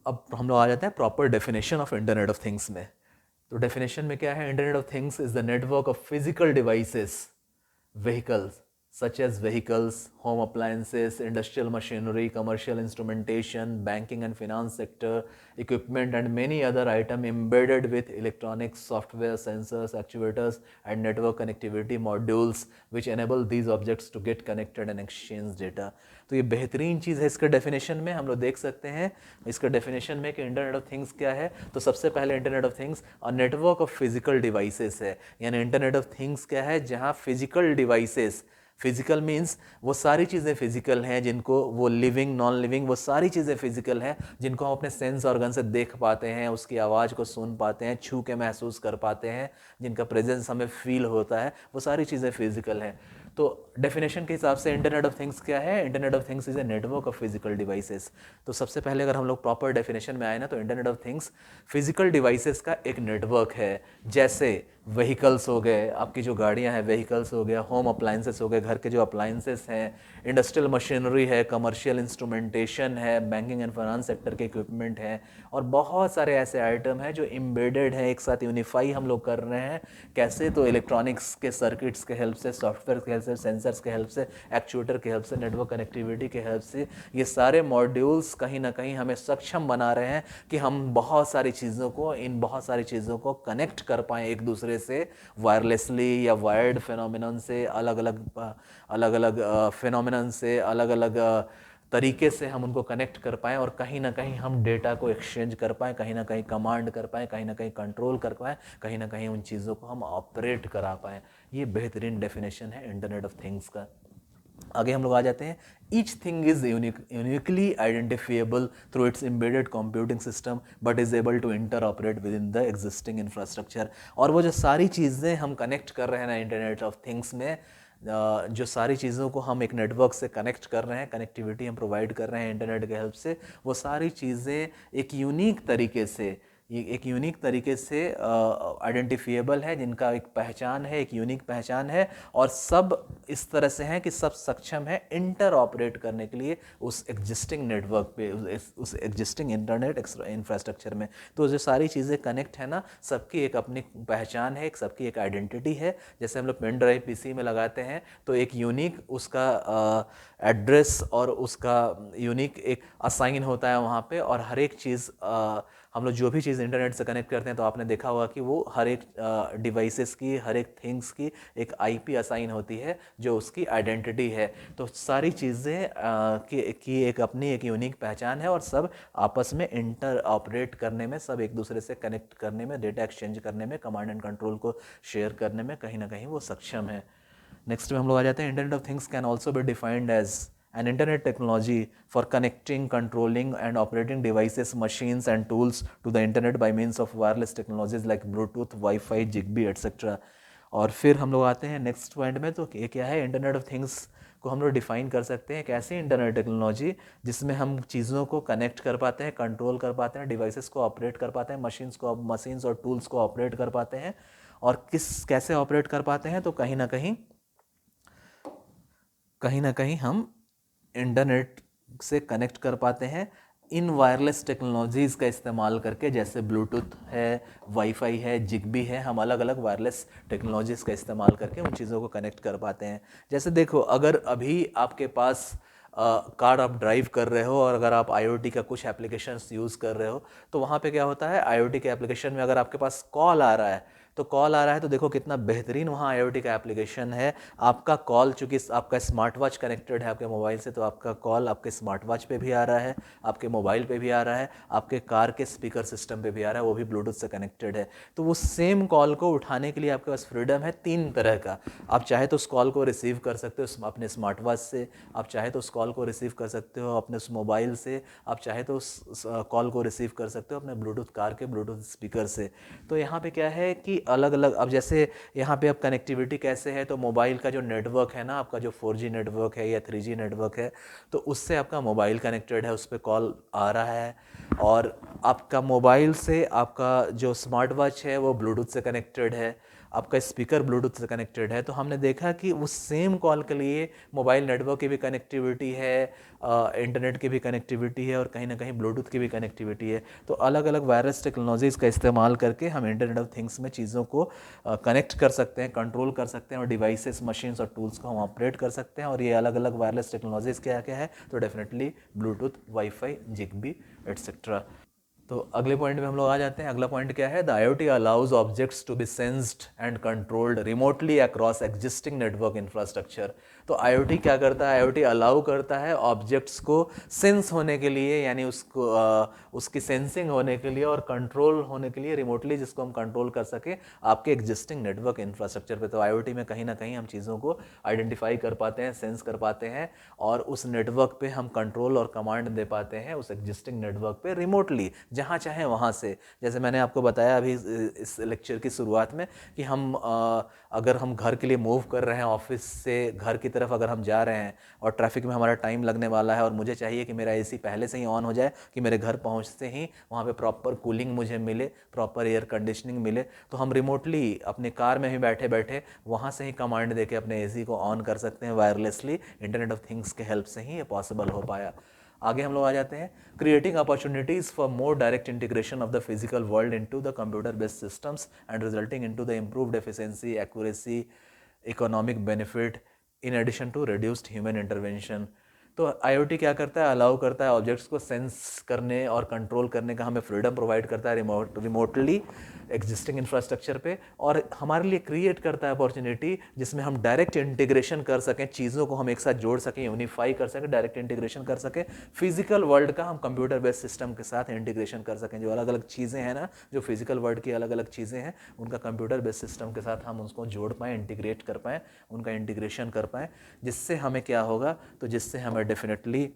अब हम लोग आ जाते हैं proper definition of internet of things में। तो डेफिनेशन में क्या है, internet of things is the network of physical devices, vehicles such as vehicles, home appliances, industrial machinery, commercial instrumentation, banking and finance sector, equipment and many other items embedded with electronics, software, sensors, actuators and network connectivity modules which enable these objects to get connected and exchange data। तो ये बेहतरीन चीज़ है। इसके definition में हम लोग देख सकते हैं, इसके डेफिनेशन में कि इंटरनेट ऑफ थिंग्स क्या है। तो सबसे पहले इंटरनेट ऑफ थिंग्स और नेटवर्क ऑफ फिजिकल डिवाइसेस है। यानी इंटरनेट ऑफ थिंग्स क्या है, जहाँ फिजिकल डिवाइसेस, फिजिकल मीन्स वो सारी चीज़ें फिजिकल हैं जिनको, वो लिविंग नॉन लिविंग, वो सारी चीज़ें फिजिकल हैं जिनको हम अपने सेंस ऑर्गन से देख पाते हैं, उसकी आवाज़ को सुन पाते हैं, छू के महसूस कर पाते हैं, जिनका प्रेजेंस हमें फील होता है, वो सारी चीज़ें फिजिकल हैं। तो डेफिनेशन के हिसाब से इंटरनेट ऑफ थिंग्स क्या है, internet of things is a network of physical devices. तो सबसे पहले अगर हम लोग प्रॉपर डेफिनेशन में आए ना, तो internet of things physical devices का एक नेटवर्क है। जैसे व्हीकल्स हो गए, आपकी जो गाड़ियां हैं, व्हीकल्स हो गया, होम अप्लाइंसेस हो गए, घर के जो अप्लाइंसेस हैं, इंडस्ट्रियल मशीनरी है, कमर्शियल इंस्ट्रूमेंटेशन है, बैंकिंग एंड फाइनेंस सेक्टर के इक्विपमेंट हैं, और बहुत सारे ऐसे आइटम हैं जो एम्बेडेड हैं, एक साथ यूनिफाई हम लोग कर रहे हैं। कैसे? तो इलेक्ट्रॉनिक्स के सर्किट्स के हेल्प से, सॉफ्टवेयर के हेल्प से, सेंसर्स के हेल्प से, एक्चुएटर के हेल्प से, नेटवर्क कनेक्टिविटी के हेल्प से, ये सारे मॉड्यूल्स कहीं ना कहीं हमें सक्षम बना रहे हैं कि हम बहुत सारी चीज़ों को, इन बहुत सारी चीज़ों को कनेक्ट कर पाएँ एक दूसरे से, वायरलेसली या वायर्ड फिनोमिनन से, अलग अलग फिनोमिनन से, अलग अलग तरीके से हम उनको कनेक्ट कर पाएँ, और कहीं ना कहीं हम डेटा को एक्सचेंज कर पाएँ, कहीं ना कहीं कमांड कर पाएँ, कहीं ना कहीं कंट्रोल कर पाएँ, कहीं ना कहीं उन चीज़ों को हम ऑपरेट करा पाएँ। ये बेहतरीन डेफिनेशन है इंटरनेट ऑफ थिंग्स का। आगे हम लोग आ जाते हैं, each thing is uniquely identifiable through its embedded computing system but is able to interoperate within the existing infrastructure. और वो जो सारी चीज़ें हम कनेक्ट कर रहे हैं ना इंटरनेट ऑफ थिंग्स में, जो सारी चीज़ों को हम एक नेटवर्क से कनेक्ट कर रहे हैं, कनेक्टिविटी हम प्रोवाइड कर रहे हैं इंटरनेट के हेल्प से, वो सारी चीज़ें एक यूनिक तरीके से, ये एक यूनिक तरीके से आइडेंटिफिएबल है, जिनका एक पहचान है, एक यूनिक पहचान है, और सब इस तरह से हैं कि सब सक्षम है इंटर ऑपरेट करने के लिए उस एग्जिस्टिंग नेटवर्क पे, उस एग्जिस्टिंग इंटरनेट इंफ्रास्ट्रक्चर में। तो जो सारी चीज़ें कनेक्ट है ना, सबकी एक अपनी पहचान है, सबकी एक आइडेंटिटी है। जैसे हम लोग पेन ड्राइव पीसी में लगाते हैं तो एक यूनिक उसका एड्रेस और उसका यूनिक एक असाइन होता है वहाँ पे, और हर एक चीज़ हम लोग जो भी चीज़ इंटरनेट से कनेक्ट करते हैं तो आपने देखा होगा कि वो हर एक डिवाइसेस की, हर एक थिंग्स की एक आईपी असाइन होती है जो उसकी आइडेंटिटी है। तो सारी चीज़ें की एक अपनी एक यूनिक पहचान है, और सब आपस में इंटर ऑपरेट करने में, सब एक दूसरे से कनेक्ट करने में, डेटा एक्सचेंज करने में, कमांड एंड कंट्रोल को शेयर करने में कहीं ना कहीं वो सक्षम है। नेक्स्ट में हम लोग आ जाते हैं, internet of things can also be defined as an internet technology for connecting, controlling and operating devices, machines and tools to the internet by means of wireless technologies like Bluetooth, Wi-Fi, Zigbee etc. और फिर हम लोग आते हैं next point में। तो ये क्या है, इंटरनेट ऑफ थिंग्स को हम लोग डिफाइन कर सकते हैं कैसे, इंटरनेट टेक्नोलॉजी जिसमें हम चीज़ों को कनेक्ट कर पाते हैं, कंट्रोल कर पाते हैं, डिवाइसेस को ऑपरेट कर पाते हैं, मशीन्स और टूल्स को ऑपरेट कर पाते हैं। और कैसे ऑपरेट कर पाते हैं, तो कहीं ना कहीं हम इंटरनेट से कनेक्ट कर पाते हैं इन वायरलेस टेक्नोलॉजीज़ का इस्तेमाल करके। जैसे ब्लूटूथ है, वाईफाई है, जिगबी है, हम अलग अलग वायरलेस टेक्नोलॉजीज़ का इस्तेमाल करके उन चीज़ों को कनेक्ट कर पाते हैं। जैसे देखो, अगर अभी आपके पास कार आप ड्राइव कर रहे हो, और अगर आप आईओटी का कुछ एप्लीकेशंस यूज़ कर रहे हो, तो वहाँ पे क्या होता है, आईओटी के एप्लीकेशन में अगर आपके पास कॉल आ रहा है, तो देखो कितना बेहतरीन वहाँ आईओटी का एप्लीकेशन है। आपका कॉल, चूँकि आपका स्मार्ट वॉच कनेक्टेड है आपके मोबाइल से, तो आपका कॉल आपके स्मार्ट वॉच पे भी आ रहा है, आपके मोबाइल पे भी आ रहा है, आपके कार के स्पीकर सिस्टम पे भी आ रहा है, वो भी ब्लूटूथ से कनेक्टेड है। तो वो सेम कॉल को उठाने के लिए आपके पास फ्रीडम है 3 तरह का। आप चाहे तो उस कॉल को रिसीव कर सकते हो अपने स्मार्ट वॉच से, आप चाहे तो उस कॉल को रिसीव कर सकते हो अपने उस मोबाइल से, आप चाहे तो उस कॉल को रिसीव कर सकते हो अपने ब्लूटूथ कार के ब्लूटूथ स्पीकर से। तो यहाँ पे क्या है कि अलग अलग, अब जैसे यहाँ पे अब कनेक्टिविटी कैसे है, तो मोबाइल का जो नेटवर्क है ना, आपका जो 4G नेटवर्क है या 3G नेटवर्क है, तो उससे आपका मोबाइल कनेक्टेड है, उस पर कॉल आ रहा है, और आपका मोबाइल से आपका जो स्मार्ट वॉच है वो ब्लूटूथ से कनेक्टेड है, आपका स्पीकर ब्लूटूथ से कनेक्टेड है, तो हमने देखा कि उस सेम कॉल के लिए मोबाइल नेटवर्क की भी कनेक्टिविटी है, इंटरनेट की भी कनेक्टिविटी है और कहीं ना कहीं ब्लूटूथ की भी कनेक्टिविटी है। तो अलग अलग वायरलेस टेक्नोलॉजीज़ का इस्तेमाल करके हम इंटरनेट ऑफ थिंग्स में चीज़ों को कनेक्ट कर सकते हैं, कंट्रोल कर सकते हैं और डिवाइसेस, मशीन्स और टूल्स को हम ऑपरेट कर सकते हैं। और ये अलग अलग वायरलेस टेक्नोलॉजीज़ क्या क्या है, तो definitely Bluetooth, wifi, Zigbee etcetera. तो अगले पॉइंट में हम लोग आ जाते हैं। अगला पॉइंट क्या है, the IoT allows objects to be sensed and controlled remotely across existing network infrastructure. तो IoT क्या करता है, IoT अलाउ करता है ऑब्जेक्ट्स को सेंस होने के लिए, यानी उसको उसकी सेंसिंग होने के लिए और कंट्रोल होने के लिए रिमोटली, जिसको हम कंट्रोल कर सके आपके एग्जिस्टिंग नेटवर्क इंफ्रास्ट्रक्चर पे। तो IoT में कहीं ना कहीं हम चीज़ों को आइडेंटिफाई कर पाते हैं, सेंस कर पाते हैं और उस नेटवर्क पे हम कंट्रोल और कमांड दे पाते हैं उस एग्जिस्टिंग नेटवर्क पे रिमोटली, जहाँ चाहे वहाँ से। जैसे मैंने आपको बताया अभी इस लेक्चर की शुरुआत में कि हम अगर हम घर के लिए मूव कर रहे हैं, ऑफिस से घर की तरफ अगर हम जा रहे हैं और ट्रैफिक में हमारा टाइम लगने वाला है और मुझे चाहिए कि मेरा AC पहले से ही ऑन हो जाए कि मेरे घर पहुँचते ही वहाँ पे प्रॉपर कूलिंग मुझे मिले, प्रॉपर एयर कंडीशनिंग मिले, तो हम रिमोटली अपने कार में ही बैठे बैठे वहाँ से ही कमांड देके अपने AC को ऑन कर सकते हैं वायरलेसली। इंटरनेट ऑफ थिंग्स के हेल्प से ही ये पॉसिबल हो पाया। आगे हम लोग आ जाते हैं, creating opportunities for more direct integration of the physical world into the computer based systems and resulting into the improved efficiency, accuracy, economic benefit in addition to reduced human intervention. तो IoT क्या करता है, allow करता है objects को sense करने और control करने का, हमें फ्रीडम प्रोवाइड करता है रिमोटली एग्जिस्टिंग इंफ्रास्ट्रक्चर पे, और हमारे लिए क्रिएट करता है अपॉर्चुनिटी जिसमें हम डायरेक्ट इंटीग्रेशन कर सकें, चीज़ों को हम एक साथ जोड़ सकें, यूनिफाई कर सकें, डायरेक्ट इंटीग्रेशन कर सकें, फिजिकल वर्ल्ड का हम कंप्यूटर बेस्ड सिस्टम के साथ इंटीग्रेशन कर सकें। जो अलग अलग चीज़ें हैं ना, जो फिजिकल वर्ल्ड की अलग अलग चीज़ें हैं, उनका कंप्यूटर बेस्ड सिस्टम के साथ हम उसको जोड़ पाएँ, इंटीग्रेट कर पाएँ, उनका इंटीग्रेशन कर पाएँ, जिससे हमें क्या होगा, तो जिससे हमें डेफिनेटली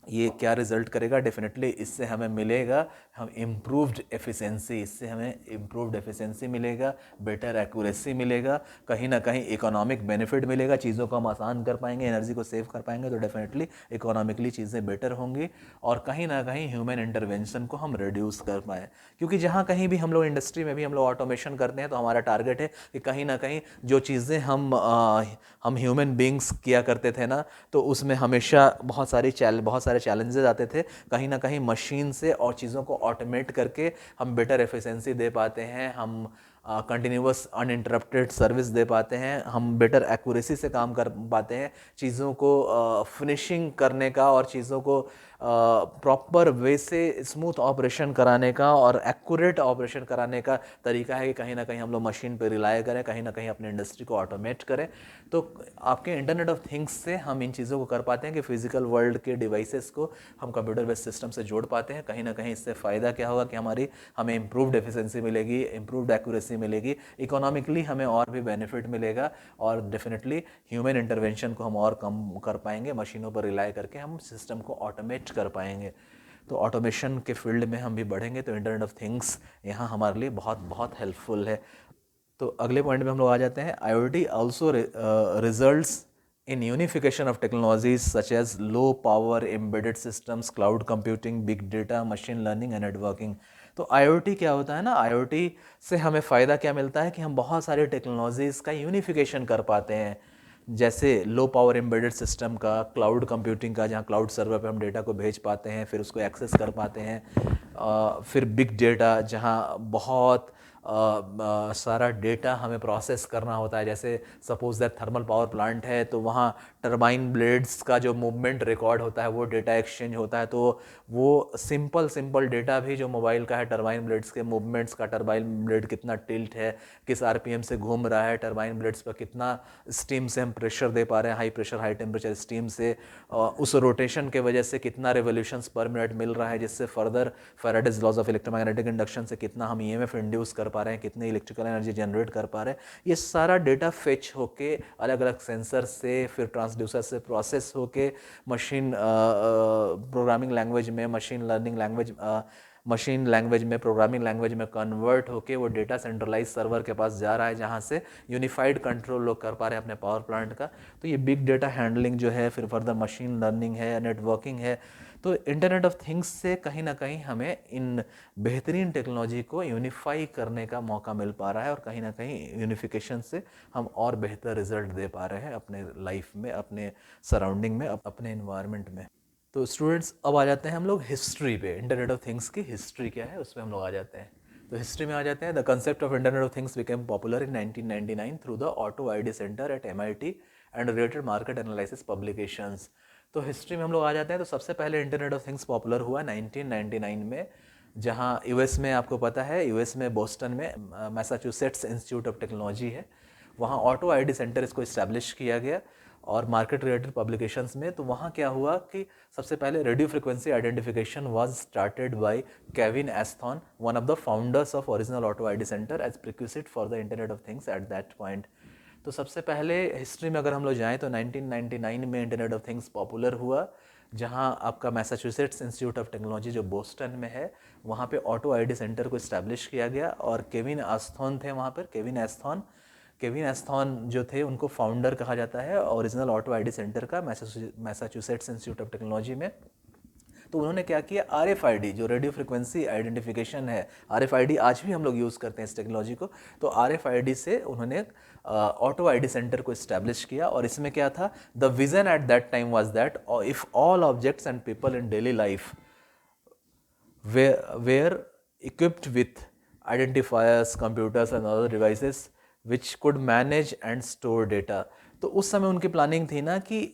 ये क्या रिजल्ट करेगा, डेफिनेटली इससे हमें मिलेगा हम इम्प्रूव्ड एफिशिएंसी, इससे हमें इम्प्रूव्ड एफिशिएंसी मिलेगा, बेटर एक्यूरेसी मिलेगा, कहीं ना कहीं इकोनॉमिक बेनिफिट मिलेगा, चीज़ों को हम आसान कर पाएंगे, एनर्जी को सेव कर पाएंगे, तो डेफिनेटली इकोनॉमिकली चीज़ें बेटर होंगी और कहीं ना कहीं ह्यूमन इंटरवेंशन को हम रिड्यूस कर पाएँ। क्योंकि जहाँ कहीं भी हम लोग इंडस्ट्री में भी हम लोग ऑटोमेशन करते हैं, तो हमारा टारगेट है कि कहीं ना कहीं जो चीज़ें हम ह्यूमन बींग्स किया करते थे ना, तो उसमें हमेशा बहुत सारे चैलेंजेस आते थे। कहीं ना कहीं मशीन से और चीज़ों को ऑटोमेट करके हम बेटर एफिशिएंसी दे पाते हैं, हम कंटिन्यूअस अनइंटरप्टेड सर्विस दे पाते हैं, हम बेटर एक्यूरेसी से काम कर पाते हैं, चीज़ों को फिनिशिंग करने का और चीज़ों को प्रॉपर वे से स्मूथ ऑपरेशन कराने का और एक्यूरेट ऑपरेशन कराने का तरीका है कि कहीं ना कहीं हम लोग मशीन पर रिलाय करें, कहीं ना कहीं अपने इंडस्ट्री को ऑटोमेट करें। तो आपके इंटरनेट ऑफ थिंग्स से हम इन चीज़ों को कर पाते हैं कि फिजिकल वर्ल्ड के डिवाइसेस को हम कंप्यूटर बेस्ड सिस्टम से जोड़ पाते हैं। कहीं ना कहीं इससे फ़ायदा क्या होगा कि हमें इम्प्रूव्ड एफिशिएंसी मिलेगी, इम्प्रूव्ड एक्यूरेसी मिलेगी, इकोनॉमिकली हमें और भी बेनिफिट मिलेगा और डेफिनेटली ह्यूमन इंटरवेंशन को हम और कम कर पाएंगे, मशीनों पर रिलाय करके हम सिस्टम को ऑटोमेट कर पाएंगे। तो ऑटोमेशन के फील्ड में हम भी बढ़ेंगे, तो इंटरनेट ऑफ थिंग्स यहाँ हमारे लिए बहुत बहुत हेल्पफुल है। तो अगले पॉइंट में हम लोग आ जाते हैं, IoT also results in unification of technologies such as low power embedded systems, cloud computing, big data, machine learning and networking। तो IoT क्या होता है ना, IoT से हमें फ़ायदा क्या मिलता है कि हम बहुत सारे टेक्नोलॉजीज़ का यूनिफिकेशन कर पाते हैं, जैसे लो पावर एम्बेडेड सिस्टम का, क्लाउड कंप्यूटिंग का, जहाँ क्लाउड सर्वर पे हम डेटा को भेज पाते हैं, फिर उसको एक्सेस कर पाते हैं, फिर बिग डेटा जहाँ बहुत सारा डेटा हमें प्रोसेस करना होता है। जैसे suppose that thermal power plant है, तो वहाँ टरबाइन ब्लेड्स का जो मूवमेंट रिकॉर्ड होता है, वो डेटा एक्सचेंज होता है, तो वो सिंपल डेटा भी जो मोबाइल का है, टरबाइन ब्लेड्स के मूवमेंट्स का, टरबाइन ब्लेड कितना टिल्ट है, किस RPM से घूम रहा है, टरबाइन ब्लेड्स पर कितना स्टीम से हम प्रेशर दे पा रहे हैं, high pressure high temperature steam से, उस रोटेशन के वजह से कितना रेवोल्यूशंस पर मिनट मिल रहा है, जिससे further Faraday's laws of electromagnetic induction से कितना हम EMF इंड्यूस कर पा रहे हैं, कितनी इलेक्ट्रिकल एनर्जी जनरेट कर पा रहे हैं। ये सारा डेटा फेच होके अलग अलग सेंसर से, फिर ट्रांसड्यूसर से प्रोसेस होके मशीन प्रोग्रामिंग लैंग्वेज में, machine learning language, machine language में, प्रोग्रामिंग लैंग्वेज में कन्वर्ट होके वो डेटा सेंट्रलाइज सर्वर के पास जा रहा है, जहाँ से यूनिफाइड कंट्रोल लोग कर पा रहे हैं अपने पावर प्लांट का। तो ये बिग डेटा हैंडलिंग जो है, फिर फर्दर मशीन लर्निंग है, नेटवर्किंग है, तो इंटरनेट ऑफ थिंग्स से कहीं ना कहीं हमें इन बेहतरीन टेक्नोलॉजी को यूनिफाई करने का मौका मिल पा रहा है, और कहीं ना कहीं यूनिफिकेशन से हम और बेहतर रिजल्ट दे पा रहे हैं अपने लाइफ में, अपने सराउंडिंग में, अपने इन्वायरमेंट में। तो स्टूडेंट्स, अब आ जाते हैं हम लोग हिस्ट्री पे। इंटरनेट ऑफ थिंग्स की हिस्ट्री क्या है उसमें हम लोग आ जाते हैं। तो हिस्ट्री में आ जाते हैं। The concept of internet of things became popular in 1999 through the auto ID centre at MIT and related market analysis publications. तो हिस्ट्री में हम लोग आ जाते हैं। तो सबसे पहले इंटरनेट ऑफ थिंग्स पॉपुलर हुआ 1999 में, जहां यूएस में, आपको पता है यूएस में बोस्टन में मैसाचुसेट्स इंस्टीट्यूट ऑफ टेक्नोलॉजी है, वहाँ ऑटो आईडी सेंटर इसको इस्टेब्लिश किया गया और मार्केट रिलेटेड पब्लिकेशंस में। तो वहाँ क्या हुआ कि सबसे पहले radio frequency identification was started by Kevin Ashton, one of the founders of original auto ID centre, as prerequisite for the internet of things at that point. तो सबसे पहले हिस्ट्री में अगर हम लोग जाएं तो 1999 में इंटरनेट ऑफ थिंग्स पॉपुलर हुआ, जहां आपका मैसाचुसेट्स इंस्टीट्यूट ऑफ टेक्नोलॉजी जो बोस्टन में है, वहाँ पे ऑटो आईडी सेंटर को इस्टेब्लिश किया गया और केविन एस्थॉन थे वहाँ पर। केविन एस्थॉन जो थे उनको फाउंडर कहा जाता है ओरिजिनल ऑटो आईडी सेंटर का मैसाचुसेट्स इंस्टीट्यूट ऑफ टेक्नोलॉजी में। तो उन्होंने क्या किया, RFID जो रेडियो फ्रिक्वेंसी आइडेंटिफिकेशन है, RFID आज भी हम लोग यूज़ करते हैं इस टेक्नोलॉजी को, तो RFID से उन्होंने ऑटो आईडी सेंटर को इस्टेब्लिश किया। और इसमें क्या था, the vision at that time was that if all objects and people in daily life were equipped with identifiers, computers and other devices which could manage and store data। तो उस समय उनकी प्लानिंग थी ना कि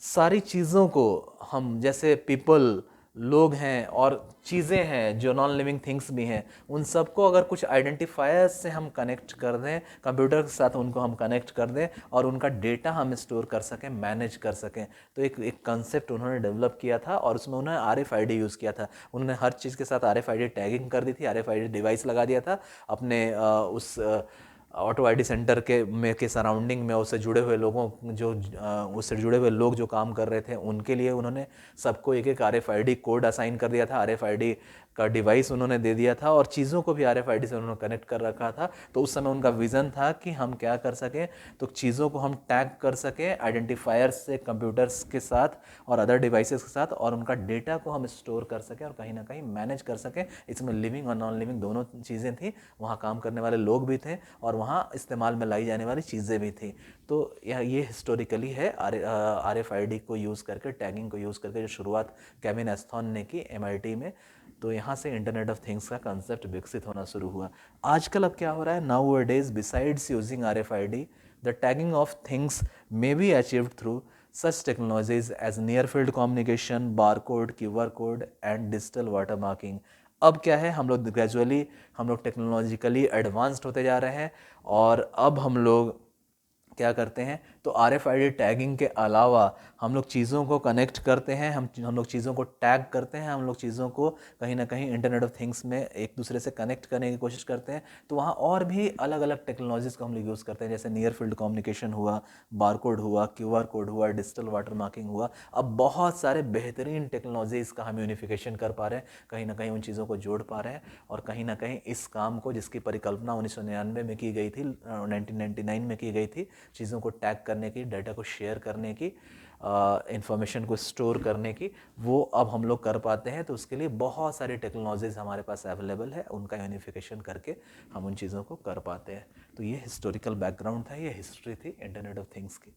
सारी चीज़ों को हम, जैसे पीपल, लोग हैं, और चीज़ें हैं जो नॉन लिविंग थिंग्स भी हैं, उन सबको अगर कुछ आइडेंटिफायर्स से हम कनेक्ट कर दें, कंप्यूटर के साथ उनको हम कनेक्ट कर दें और उनका डेटा हम स्टोर कर सकें, मैनेज कर सकें। तो एक कंसेप्ट उन्होंने डेवलप किया था और उसमें उन्होंने RFID यूज़ किया था। उन्होंने हर चीज़ के साथ RFID टैगिंग कर दी थी, RFID डिवाइस लगा दिया था अपने उस ऑटो आईडी सेंटर के सराउंडिंग में। उससे जुड़े हुए लोगों उससे जुड़े हुए लोग जो काम कर रहे थे उनके लिए उन्होंने सबको एक एक RFID कोड असाइन कर दिया था, RFID का डिवाइस उन्होंने दे दिया था और चीज़ों को भी RFID से उन्होंने कनेक्ट कर रखा था। तो उस समय उनका विज़न था कि हम क्या कर सकें, तो चीज़ों को हम टैग कर सकें आइडेंटिफायर्स से, कंप्यूटर्स के साथ और अदर डिवाइसेस के साथ, और उनका डेटा को हम स्टोर कर सकें और कहीं ना कहीं मैनेज कर सकें। इसमें लिविंग और नॉन लिविंग दोनों चीज़ें थी, वहाँ काम करने वाले लोग भी थे और वहाँ इस्तेमाल में लाई जाने वाली चीज़ें भी थी। तो ये हिस्टोरिकली है RFID को यूज़ करके, टैगिंग को यूज़ करके जो शुरुआत केविन एस्थॉन ने की MIT में। तो यहाँ से इंटरनेट ऑफ थिंग्स का कंसेप्ट विकसित होना शुरू हुआ। आजकल अब क्या हो रहा है, now a days besides using RFID, the tagging of things may be achieved through such technologies as near field communication, barcode, QR code and digital watermarking। अब क्या है, हम लोग ग्रेजुअली टेक्नोलॉजिकली एडवांस्ड होते जा रहे हैं और अब हम लोग क्या करते हैं, तो RFID टैगिंग के अलावा हम लोग चीज़ों को कनेक्ट करते हैं, हम लोग चीज़ों को टैग करते हैं, हम लोग चीज़ों को कहीं ना कहीं इंटरनेट ऑफ थिंग्स में एक दूसरे से कनेक्ट करने की कोशिश करते हैं। तो वहाँ और भी अलग अलग टेक्नोलॉजीज़ को हम लोग यूज़ करते हैं, जैसे नियर फील्ड कम्युनिकेशन हुआ, बारकोड हुआ, QR कोड हुआ, डिजिटल वाटर मार्किंग हुआ। अब बहुत सारे बेहतरीन टेक्नोलॉजीज़ का हम यूनिफिकेशन कर पा रहे हैं, कहीं ना कहीं उन चीज़ों को जोड़ पा रहे हैं और कहीं ना कहीं इस काम को, जिसकी परिकल्पना 1999 में की गई थी, 1999 में की गई थी, चीज़ों को टैग करने की, डाटा को शेयर करने की, इंफॉर्मेशन को स्टोर करने की, वो अब हम लोग कर पाते हैं। तो उसके लिए बहुत सारी टेक्नोलॉजीज़ हमारे पास अवेलेबल है, उनका यूनिफिकेशन करके हम उन चीज़ों को कर पाते हैं। तो ये हिस्टोरिकल बैकग्राउंड था, ये हिस्ट्री थी इंटरनेट ऑफ थिंग्स की।